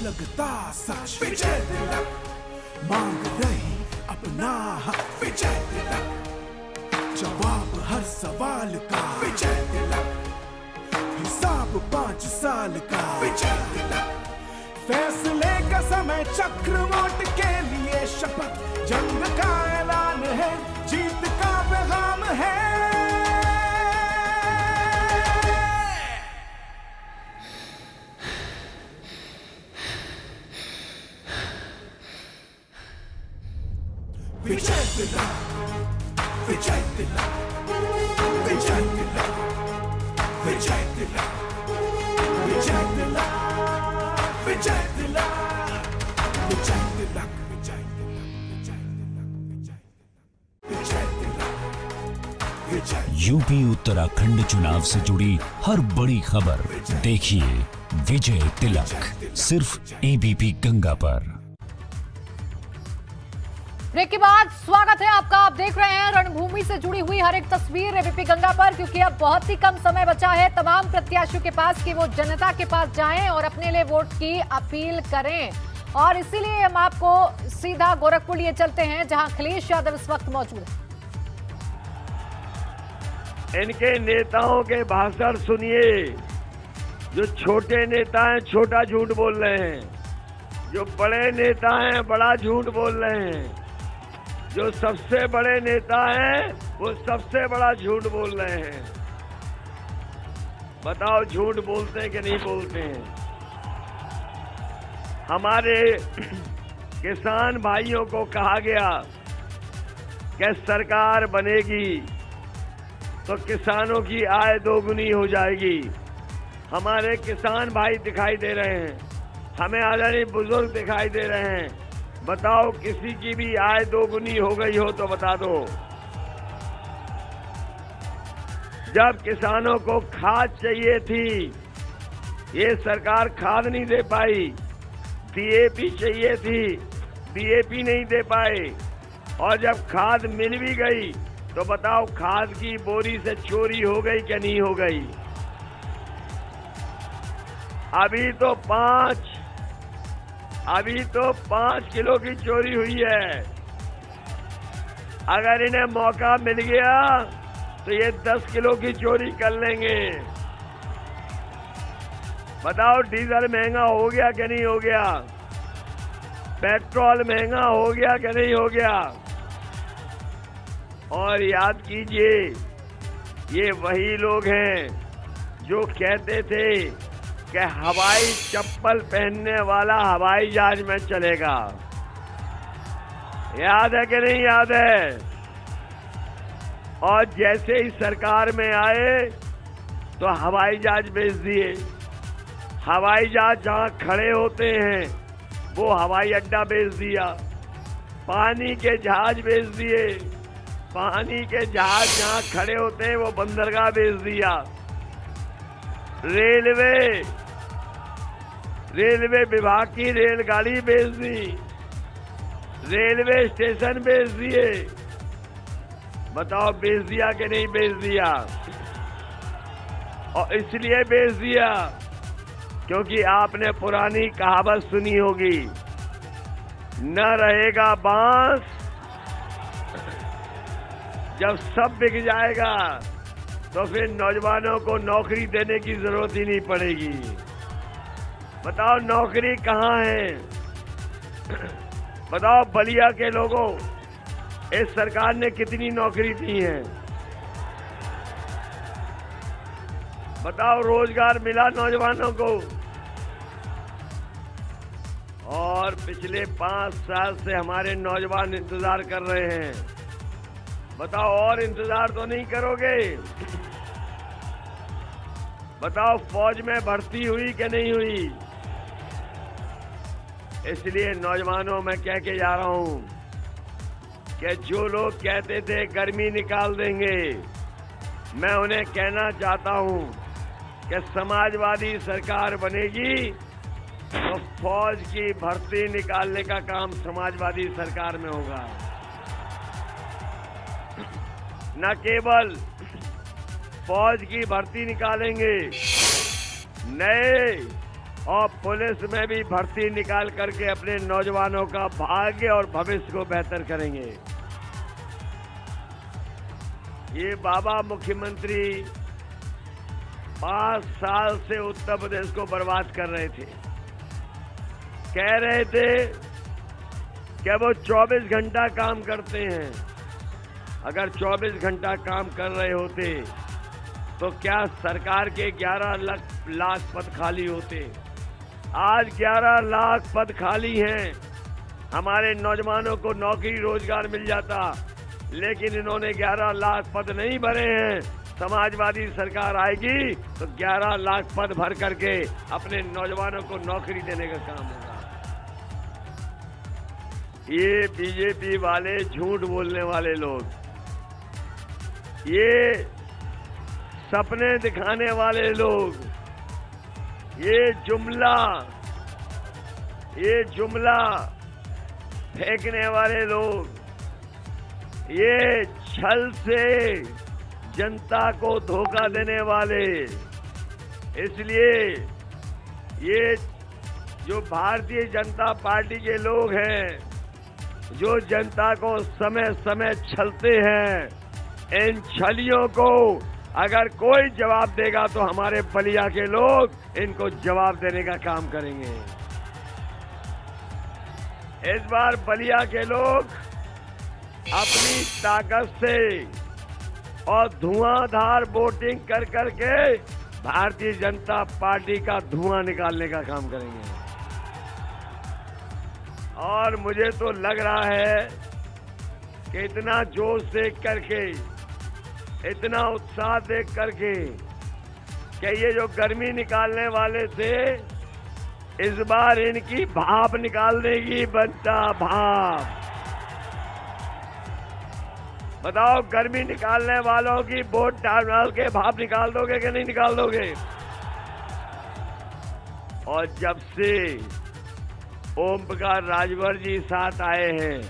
लगता सच। विजय तिलक मांग रही अपना हक। विजय तिलक जवाब हर सवाल का। विजय तिलक हिसाब 5 साल का। विजय तिलक फैसले का समय चक्र वोट के लिए शपथ। जंग का ऐलान है, जीत का पैगाम है। विजय तिलक, विजय तिलक, विजय तिलक, विजय तिलक, विजय तिलक, विजय तिलक, विजय तिलक, विजय तिलक, विजय तिलक, विजय। यूपी उत्तराखंड चुनाव से जुड़ी हर बड़ी खबर देखिए विजय तिलक, सिर्फ एबीपी गंगा पर। ब्रेक के बाद स्वागत है आपका। आप देख रहे हैं रणभूमि से जुड़ी हुई हर एक तस्वीर एबीपी गंगा पर, क्योंकि अब बहुत ही कम समय बचा है तमाम प्रत्याशियों के पास कि वो जनता के पास जाएं और अपने लिए वोट की अपील करें। और इसीलिए हम आपको सीधा गोरखपुर लिए चलते हैं, जहां अखिलेश यादव इस वक्त मौजूद है। इनके नेताओं के भाषण सुनिए। जो छोटे नेता हैं छोटा झूठ बोल रहे हैं, जो बड़े नेता हैं बड़ा झूठ बोल रहे हैं, जो सबसे बड़े नेता हैं वो सबसे बड़ा झूठ बोल रहे हैं। बताओ झूठ बोलते हैं कि नहीं बोलते हैं? हमारे किसान भाइयों को कहा गया कि सरकार बनेगी तो किसानों की आय दोगुनी हो जाएगी। हमारे किसान भाई दिखाई दे रहे हैं, हमें आदरणीय बुजुर्ग दिखाई दे रहे हैं। बताओ किसी की भी आय दोगुनी हो गई हो तो बता दो। जब किसानों को खाद चाहिए थी, ये सरकार खाद नहीं दे पाई। डीएपी चाहिए थी, डीएपी नहीं दे पाए। और जब खाद मिल भी गई तो बताओ खाद की बोरी से चोरी हो गई क्या नहीं हो गई? अभी तो 5 किलो की चोरी हुई है। अगर इन्हें मौका मिल गया तो ये 10 किलो की चोरी कर लेंगे। बताओ डीजल महंगा हो गया कि नहीं हो गया? पेट्रोल महंगा हो गया कि नहीं हो गया? और याद कीजिए, ये वही लोग हैं जो कहते थे कि हवाई चप्पल पहनने वाला हवाई जहाज में चलेगा। याद है कि नहीं याद है? और जैसे ही सरकार में आए तो हवाई जहाज बेच दिए। हवाई जहाज जहां खड़े होते हैं वो हवाई अड्डा बेच दिया। पानी के जहाज बेच दिए। पानी के जहाज जहां खड़े होते हैं वो बंदरगाह बेच दिया। रेलवे विभाग की रेलगाड़ी बेच दी। रेलवे स्टेशन बेच दिए। बताओ बेच दिया कि नहीं बेच दिया? और इसलिए बेच दिया क्योंकि आपने पुरानी कहावत सुनी होगी, न रहेगा बांस जब सब बिक जाएगा तो फिर नौजवानों को नौकरी देने की जरूरत ही नहीं पड़ेगी। बताओ नौकरी कहाँ है? बताओ बलिया के लोगों, इस सरकार ने कितनी नौकरी दी है? बताओ रोजगार मिला नौजवानों को? और पिछले 5 साल से हमारे नौजवान इंतजार कर रहे हैं। बताओ और इंतजार तो नहीं करोगे? बताओ फौज में भर्ती हुई कि नहीं हुई? इसलिए नौजवानों में कह के जा रहा हूं कि जो लोग कहते थे गर्मी निकाल देंगे, मैं उन्हें कहना चाहता हूं कि समाजवादी सरकार बनेगी तो फौज की भर्ती निकालने का काम समाजवादी सरकार में होगा। न केवल फौज की भर्ती निकालेंगे, नए और पुलिस में भी भर्ती निकाल करके अपने नौजवानों का भाग्य और भविष्य को बेहतर करेंगे। ये बाबा मुख्यमंत्री 5 साल से उत्तर प्रदेश को बर्बाद कर रहे थे। कह रहे थे कि वो 24 घंटा काम करते हैं। अगर 24 घंटा काम कर रहे होते तो क्या सरकार के 11 लाख पद खाली होते? आज 11 लाख पद खाली हैं। हमारे नौजवानों को नौकरी रोजगार मिल जाता, लेकिन इन्होंने 11 लाख पद नहीं भरे हैं। समाजवादी सरकार आएगी तो 11 लाख पद भर करके अपने नौजवानों को नौकरी देने का काम होगा। ये बीजेपी वाले झूठ बोलने वाले लोग, ये सपने दिखाने वाले लोग, ये जुमला फेंकने वाले लोग, ये छल से जनता को धोखा देने वाले, इसलिए ये जो भारतीय जनता पार्टी के लोग हैं, जो जनता को समय समय छलते हैं, इन छलियों को अगर कोई जवाब देगा तो हमारे बलिया के लोग इनको जवाब देने का काम करेंगे। इस बार बलिया के लोग अपनी ताकत से और धुआंधार वोटिंग कर करके भारतीय जनता पार्टी का धुआं निकालने का काम करेंगे। और मुझे तो लग रहा है कि इतना जोश देख करके, इतना उत्साह देख करके कि ये जो गर्मी निकालने वाले थे, इस बार इनकी भाप निकाल देगी बनता भाप। बताओ, गर्मी निकालने वालों की वोट डाल के भाप निकाल दोगे कि नहीं निकाल दोगे? और जब से ओम प्रकाश राजभर जी साथ आए हैं,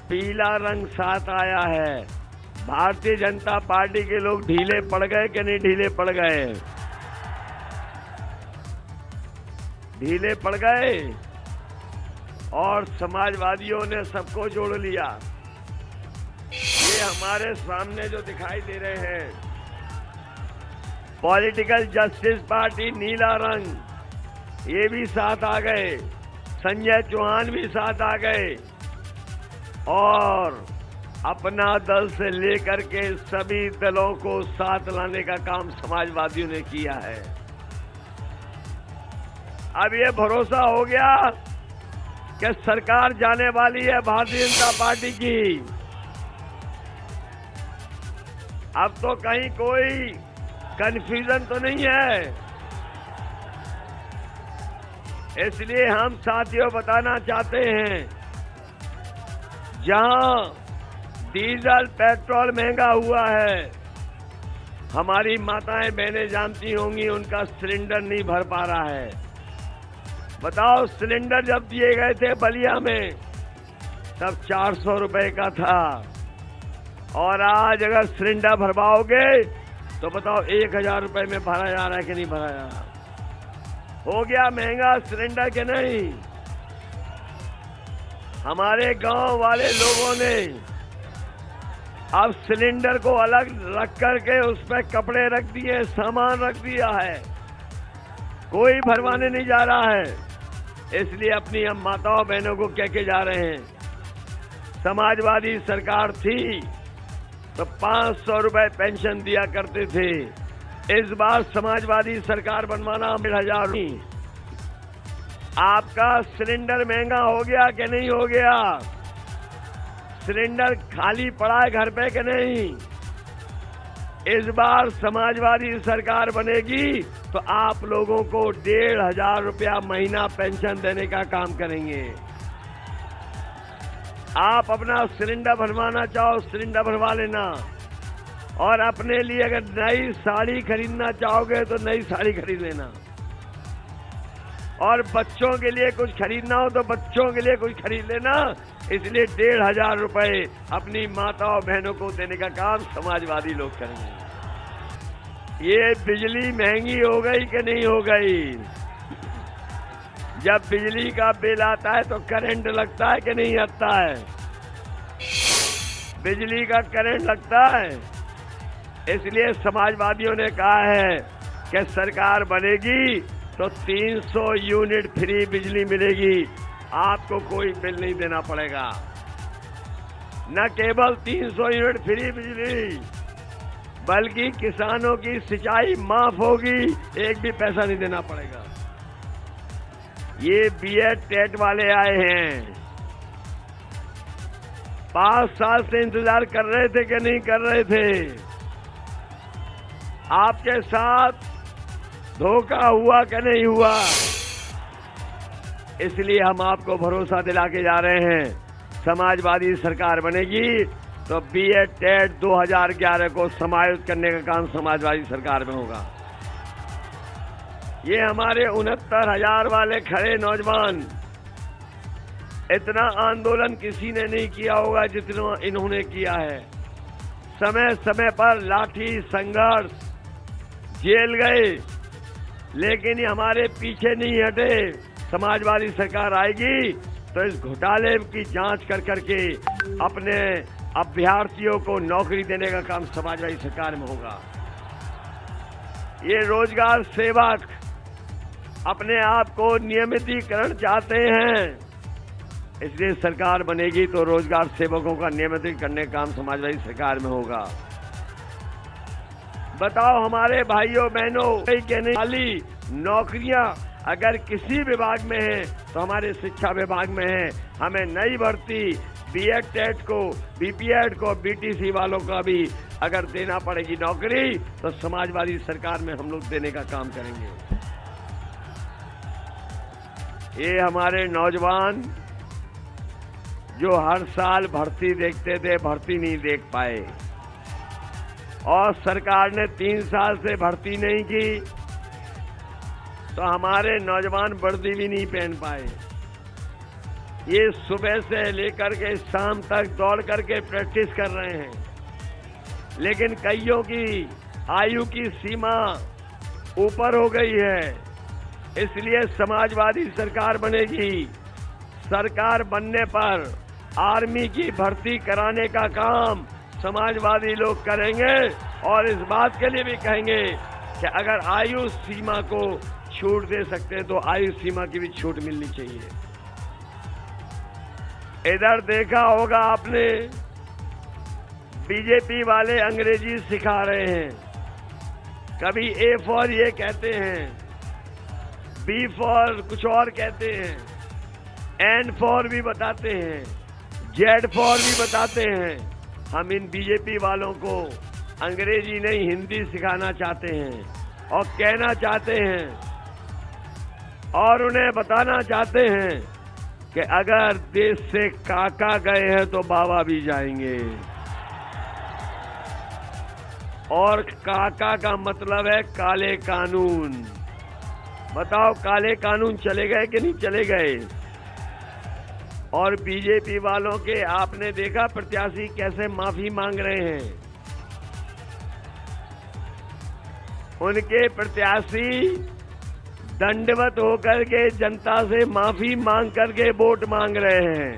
पीला रंग साथ आया है, भारतीय जनता पार्टी के लोग ढीले पड़ गए कि नहीं ढीले पड़ गए? ढीले पड़ गए। और समाजवादियों ने सबको जोड़ लिया। ये हमारे सामने जो दिखाई दे रहे हैं, पॉलिटिकल जस्टिस पार्टी नीला रंग, ये भी साथ आ गए, संजय चौहान भी साथ आ गए, और अपना दल से लेकर के सभी दलों को साथ लाने का काम समाजवादियों ने किया है। अब ये भरोसा हो गया कि सरकार जाने वाली है भारतीय जनता पार्टी की। अब तो कहीं कोई कंफ्यूजन तो नहीं है। इसलिए हम साथियों बताना चाहते हैं, जहां डीजल पेट्रोल महंगा हुआ है, हमारी माताएं बहनें जानती होंगी, उनका सिलेंडर नहीं भर पा रहा है। बताओ, सिलेंडर जब दिए गए थे बलिया में तब 400 रुपए का था, और आज अगर सिलेंडर भरवाओगे तो बताओ 1000 रुपए में भरा जा रहा है कि नहीं भरा जा रहा? हो गया महंगा सिलेंडर के नहीं? हमारे गांव वाले लोगों ने अब सिलेंडर को अलग रख करके उस पर कपड़े रख दिए, सामान रख दिया है, कोई भरवाने नहीं जा रहा है। इसलिए अपनी हम माताओं बहनों को कह के जा रहे हैं, समाजवादी सरकार थी तो 500 रुपए पेंशन दिया करते थे। इस बार समाजवादी सरकार बनवाना 1000 नहीं। आपका सिलेंडर महंगा हो गया कि नहीं हो गया? सिलेंडर खाली पड़ा है घर पे कि नहीं? इस बार समाजवादी सरकार बनेगी तो आप लोगों को 1500 रुपया महीना पेंशन देने का काम करेंगे। आप अपना सिलेंडर भरवाना चाहो, सिलेंडर भरवा लेना, और अपने लिए अगर नई साड़ी खरीदना चाहोगे तो नई साड़ी खरीद लेना, और बच्चों के लिए कुछ खरीदना हो तो बच्चों के लिए कुछ खरीद लेना। इसलिए 1500 रुपए अपनी माताओं बहनों को देने का काम समाजवादी लोग करेंगे। ये बिजली महंगी हो गई कि नहीं हो गई? जब बिजली का बिल आता है तो करंट लगता है कि नहीं लगता है? बिजली का करंट लगता है। इसलिए समाजवादियों ने कहा है कि सरकार बनेगी तो 300 यूनिट फ्री बिजली मिलेगी, आपको कोई बिल नहीं देना पड़ेगा। न केवल 300 यूनिट फ्री बिजली, बल्कि किसानों की सिंचाई माफ होगी, एक भी पैसा नहीं देना पड़ेगा। ये बीएड टेट वाले आए हैं, 5 साल से इंतजार कर रहे थे कि नहीं कर रहे थे? आपके साथ धोखा हुआ कि नहीं हुआ? इसलिए हम आपको भरोसा दिला के जा रहे हैं, समाजवादी सरकार बनेगी तो बीएड टेट 2011 को समायोजित करने का काम समाजवादी सरकार में होगा। ये हमारे 69,000 वाले खड़े नौजवान, इतना आंदोलन किसी ने नहीं किया होगा जितना इन्होंने किया है। समय समय पर लाठी संघर्ष, जेल गए, लेकिन ये हमारे पीछे नहीं हटे। समाजवादी सरकार आएगी तो इस घोटाले की जांच कर करके अपने अभ्यर्थियों को नौकरी देने का काम समाजवादी सरकार में होगा। ये रोजगार सेवक अपने आप को नियमितीकरण चाहते हैं, इसलिए सरकार बनेगी तो रोजगार सेवकों का नियमितीकरण करने का काम समाजवादी सरकार में होगा। बताओ हमारे भाइयों बहनों, कहने वाली नौकरियां अगर किसी विभाग में है तो हमारे शिक्षा विभाग में है। हमें नई भर्ती बीएड टेट को, बीपीएड को, बीटीसी वालों का भी अगर देना पड़ेगी नौकरी तो समाजवादी सरकार में हम लोग देने का काम करेंगे। ये हमारे नौजवान जो हर साल भर्ती देखते थे, भर्ती नहीं देख पाए, और सरकार ने 3 साल से भर्ती नहीं की तो हमारे नौजवान वर्दी भी नहीं पहन पाए। ये सुबह से लेकर के शाम तक दौड़ करके प्रैक्टिस कर रहे हैं, लेकिन कईयों की आयु की सीमा ऊपर हो गई है। इसलिए समाजवादी सरकार बनेगी। सरकार बनने पर आर्मी की भर्ती कराने का काम समाजवादी लोग करेंगे, और इस बात के लिए भी कहेंगे कि अगर आयु सीमा को छूट दे सकते हैं तो आयु सीमा की भी छूट मिलनी चाहिए। इधर देखा होगा आपने, बीजेपी वाले अंग्रेजी सिखा रहे हैं। कभी ए फॉर ये कहते हैं, बी फॉर कुछ और कहते हैं, एन फॉर भी बताते हैं, जेड फॉर भी बताते हैं। हम इन बीजेपी वालों को अंग्रेजी नहीं हिंदी सिखाना चाहते हैं और कहना चाहते हैं और उन्हें बताना चाहते हैं कि अगर देश से काका गए हैं तो बाबा भी जाएंगे। और काका का मतलब है काले कानून। बताओ काले कानून चले गए कि नहीं चले गए? और बीजेपी वालों के आपने देखा प्रत्याशी कैसे माफी मांग रहे हैं। उनके प्रत्याशी दंडवत होकर के जनता से माफी मांग करके वोट मांग रहे हैं,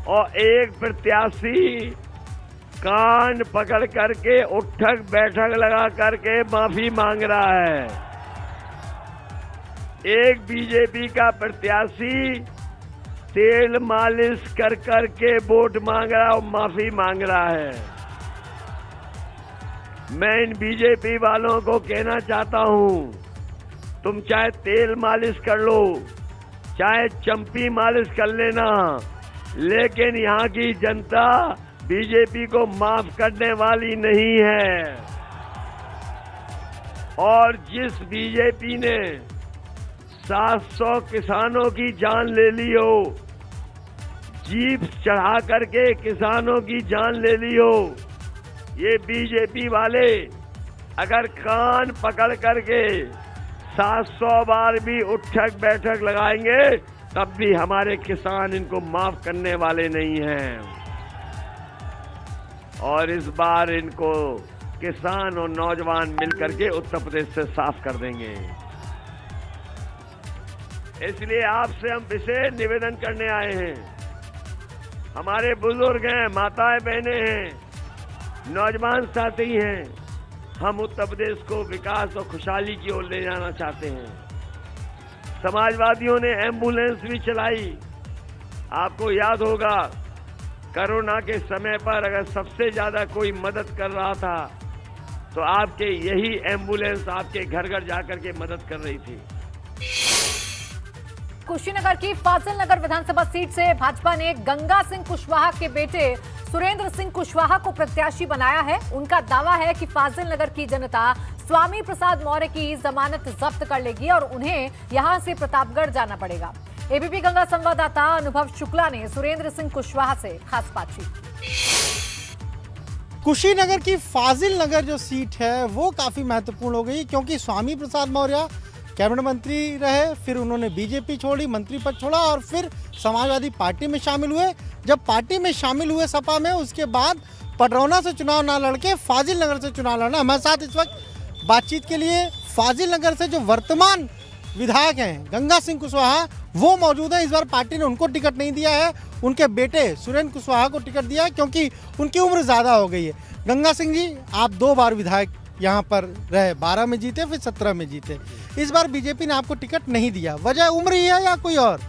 और एक प्रत्याशी कान पकड़ करके उठक बैठक लगा करके माफी मांग रहा है। एक बीजेपी का प्रत्याशी तेल मालिश कर करके वोट मांग रहा और माफी मांग रहा है। मैं इन बीजेपी वालों को कहना चाहता हूं, तुम चाहे तेल मालिश कर लो, चाहे चंपी मालिश कर लेना, लेकिन यहाँ की जनता बीजेपी को माफ करने वाली नहीं है। और जिस बीजेपी ने 700 किसानों की जान ले ली हो, जीप चढ़ा करके किसानों की जान ले ली हो, ये बीजेपी वाले अगर कान पकड़ करके 700 बार भी उठक बैठक लगाएंगे तब भी हमारे किसान इनको माफ करने वाले नहीं हैं। और इस बार इनको किसान और नौजवान मिलकर के उत्तर प्रदेश से साफ कर देंगे। इसलिए आपसे हम विशेष निवेदन करने आए हैं। हमारे बुजुर्ग हैं, माताएं बहनें हैं, नौजवान साथी हैं। हम उत्तर प्रदेश को विकास और खुशहाली की ओर ले जाना चाहते हैं। समाजवादियों ने एम्बुलेंस भी चलाई। आपको याद होगा, कोरोना के समय पर अगर सबसे ज्यादा कोई मदद कर रहा था तो आपके यही एम्बुलेंस आपके घर घर जाकर के मदद कर रही थी। कुशीनगर की फाजिल नगर विधानसभा सीट से भाजपा ने गंगा सिंह कुशवाहा के बेटे सुरेंद्र सिंह कुशवाहा को प्रत्याशी बनाया है। उनका दावा है कि फाजिल नगर की जनता स्वामी प्रसाद मौर्य की जमानत जब्त कर लेगी और उन्हें यहां से प्रतापगढ़ जाना पड़ेगा। एबीपी गंगा संवाददाता अनुभव शुक्ला ने सुरेंद्र सिंह कुशवाहा से खास बातचीत। कुशीनगर की फाजिल नगर जो सीट है वो काफी महत्वपूर्ण हो गई, क्योंकि स्वामी प्रसाद मौर्य कैबिनेट मंत्री रहे, फिर उन्होंने बीजेपी छोड़ी, मंत्री पद छोड़ा और फिर समाजवादी पार्टी में शामिल हुए। जब पार्टी में शामिल हुए सपा में, उसके बाद पडरौना से चुनाव ना लड़के फाजिल नगर से चुनाव लड़ना। हमारे साथ इस वक्त बातचीत के लिए फाजिल नगर से जो वर्तमान विधायक हैं गंगा सिंह कुशवाहा, वो मौजूद है। इस बार पार्टी ने उनको टिकट नहीं दिया है, उनके बेटे सुरेंद्र कुशवाहा को टिकट दिया है, क्योंकि उनकी उम्र ज़्यादा हो गई है। गंगा सिंह जी, आप 2 बार विधायक यहाँ पर रहे, 12 में जीते, फिर 17 में जीते। इस बार बीजेपी ने आपको टिकट नहीं दिया, वजह उम्र ही है या कोई और?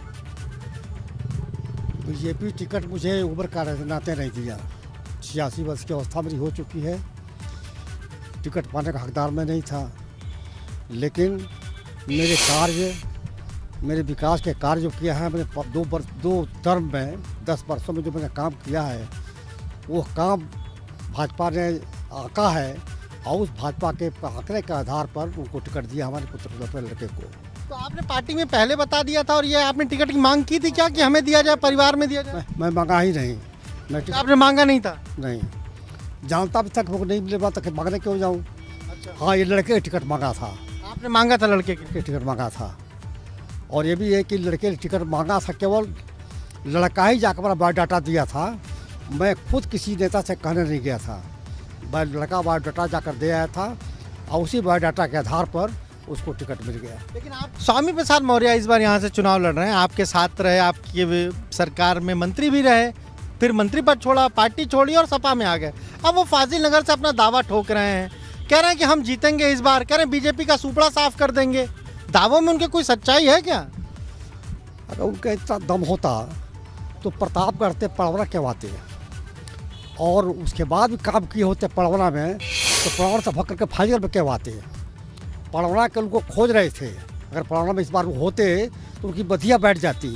बीजेपी टिकट मुझे उम्र का नाते नहीं दिया। 86 वर्ष की अवस्था मेरी हो चुकी है, टिकट पाने का हकदार मैं नहीं था। लेकिन मेरे कार्य, मेरे विकास के कार्य जो किया है मैंने 2 टर्म में 10 वर्षों में जो मैंने काम किया है, वो काम भाजपा ने आंका है और उस भाजपा के आंकड़े के आधार पर उनको टिकट दिया हमारे पुत्र लड़के को। तो आपने पार्टी में पहले बता दिया था और ये आपने टिकट की मांग की थी क्या कि हमें दिया जाए, परिवार में दिया जाए? मैं मांगा ही नहीं। मैं आपने मांगा नहीं था? नहीं, जानता भी तक वो नहीं मिले बात तक मांगने क्यों जाऊँ। अच्छा। हाँ, ये लड़के का टिकट मांगा था। आपने मांगा था लड़के के टिकट मांगा था। और ये भी है कि लड़के टिकट मांगा था, केवल लड़का ही जाकर मेरा बायोडाटा दिया था। मैं खुद किसी नेता से कहने नहीं गया था। लड़का बायोडाटा जाकर दे आया था और उसी बायोडाटा के आधार पर उसको टिकट मिल गया। लेकिन आप स्वामी प्रसाद मौर्य इस बार यहाँ से चुनाव लड़ रहे हैं, आपके साथ रहे, आपकी सरकार में मंत्री भी रहे, फिर मंत्री पद छोड़ा, पार्टी छोड़ी और सपा में आ गए। अब वो फाजिल नगर से अपना दावा ठोक रहे हैं, कह रहे हैं कि हम जीतेंगे इस बार, कह रहे हैं बीजेपी का सुपड़ा साफ कर देंगे। दावों में उनके कोई सच्चाई है क्या? अगर उनका इतना दम होता तो प्रतापगढ़ से पड़वना क्यों आते, और उसके बाद भी काम किए होते पड़वना में, तो पड़वना से भग करके फाजिल में क्यों आते? पड़वना के उनको खोज रहे थे। अगर पड़वना में इस बार वो होते तो उनकी बधिया बैठ जाती।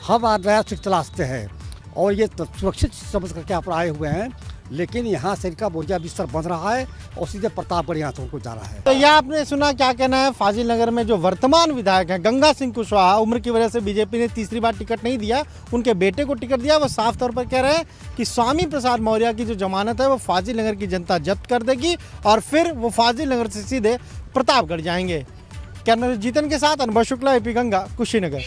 हम आज नया सीट तलाशते हैं और ये सुरक्षित समझ करके आप आए हुए हैं, लेकिन यहाँ से इनका बोरिया बिस्तर बन रहा है और सीधे प्रतापगढ़ यहाँ से उनको जाना है। तो यह आपने सुना, क्या कहना है फाजिल नगर में जो वर्तमान विधायक हैं गंगा सिंह कुशवाहा, उम्र की वजह से बीजेपी ने तीसरी बार टिकट नहीं दिया, उनके बेटे को टिकट दिया। वो साफ तौर पर कह रहे हैं कि स्वामी प्रसाद मौर्य की जो जमानत है वो फाजिल नगर की जनता जब्त कर देगी और फिर वो फाजिल नगर से सीधे प्रतापगढ़ जाएंगे। कैमरा जीतन के साथ अनुभव शुक्ला, एबीपी गंगा, कुशीनगर।